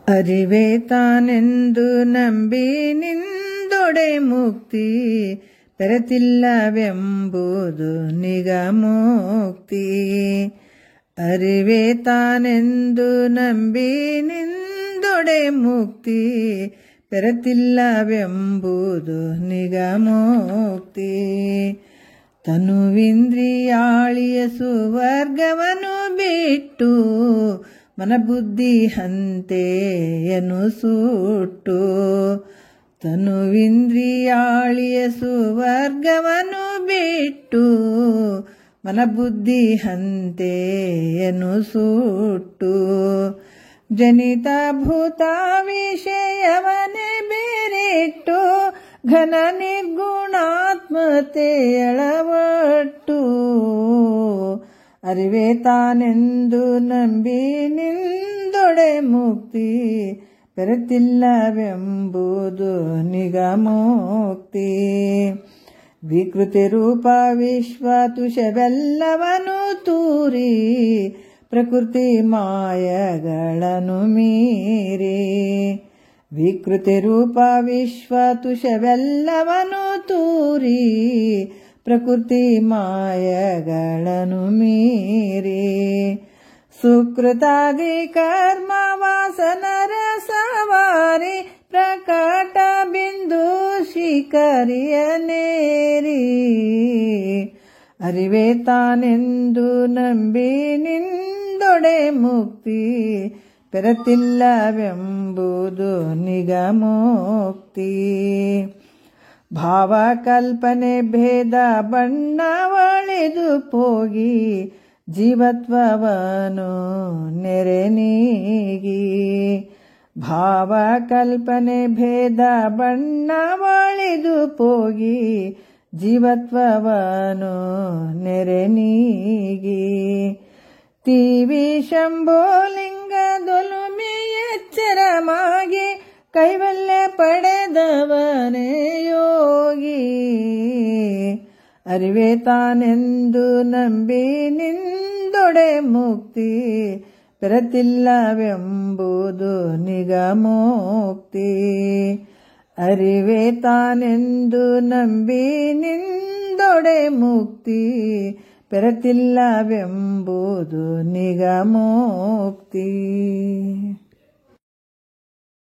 ಅರಿವೇ ತಾನೆಂದು ನಂಬಿ ನಿಂದೊಡೆ ಮುಕ್ತಿ ಬೆರೆತಿಲ್ಲವೆಂಬುದು ನಿಗಮೋಕ್ತಿ. ಅರಿವೇ ತಾನೆಂದು ನಂಬಿ ನಿಂದೊಡೆ ಮುಕ್ತಿ ಬೆರೆತಿಲ್ಲವೆಂಬುದು ನಿಗಮೋಕ್ತಿ. ತನುವಿಂದ್ರಿಯಾಳಿಯ ಸುವರ್ಗವನ್ನು ಬಿಟ್ಟು ಮನಬುದ್ಧಿ ಹಂತೆಯನ್ನು ಸುಟ್ಟು. ತನುವಿಂದ್ರಿಯಾಳಿಯ ಸುವರ್ಗವನ್ನು ಬಿಟ್ಟು ಮನಬುದ್ಧಿ ಹಂತೆಯನ್ನು ಸುಟ್ಟು. ಜನಿತಭೂತ ವಿಷಯವನ್ನೇ ಬೇರಿಟ್ಟು ಘನ ನಿರ್ಗುಣಾತ್ಮತೆ ಎಳವಟ್ಟು. ಅರಿವೇ ತಾನೆಂದು ನಂಬಿ ನಿಂದೊಡೆ ಮುಕ್ತಿ ಬೆರೆತಿಲ್ಲವೆಂಬುದು ನಿಗಮೋಕ್ತಿ. ವಿಕೃತಿ ರೂಪ ವಿಶ್ವ ತುಷವೆಲ್ಲವನು ತೂರಿ ಪ್ರಕೃತಿ ಮಾಯಗಳನ್ನು ಮೀರಿ. ವಿಕೃತಿ ರೂಪ ವಿಶ್ವ ತುಷವೆಲ್ಲವನು ತೂರಿ ಪ್ರಕೃತಿ ಮಾಯಗಳನ್ನು ಮೀರಿ. ಸುಕೃತಾದಿ ಕರ್ಮ ವಾಸನರ ಸವಾರಿ ಪ್ರಕಟ ಬಿಂದು ಶಿಖರಿಯನೇರಿ. ಅರಿವೇ ತಾನೆಂದು ನಂಬಿ ನಿಂದೊಡೆ ಮುಕ್ತಿ ಬೆರೆತಿಲ್ಲವೆಂಬುದು ನಿಗಮೋಕ್ತಿ. ಭಾವಕಲ್ಪನೆ ಭೇದ ಬಣ್ಣವಳಿದು ಹೋಗಿ ಜೀವತ್ವವನು ನೆರೆ ನೀಗಿ. ಭಾವಕಲ್ಪನೆ ಭೇದ ಬಣ್ಣವಳಿದು ಹೋಗಿ ಜೀವತ್ವವನು ನೆರೆ ನೀಗಿ. ತೀವಿ ಶಂಭೋಲಿಂಗದೊಲುಮೆ ಎಚ್ಚರಮಾಗಿ ಕೈವಲ್ಯ ಪಡೆದವನೇ ಯೋಗಿ. ಅರಿವೇ ತಾನೆಂದು ನಂಬಿ ನಿಂದೊಡೆ ಮುಕ್ತಿ ಬೆರೆತಿಲ್ಲವೆಂಬುದು ನಿಗಮೋಕ್ತಿ. ಅರಿವೇ ತಾನೆಂದು ನಂಬಿ ನಿಂದೊಡೆ ಮುಕ್ತಿ ಬೆರೆತಿಲ್ಲವೆಂಬುದು ನಿಗಮೋಕ್ತಿ.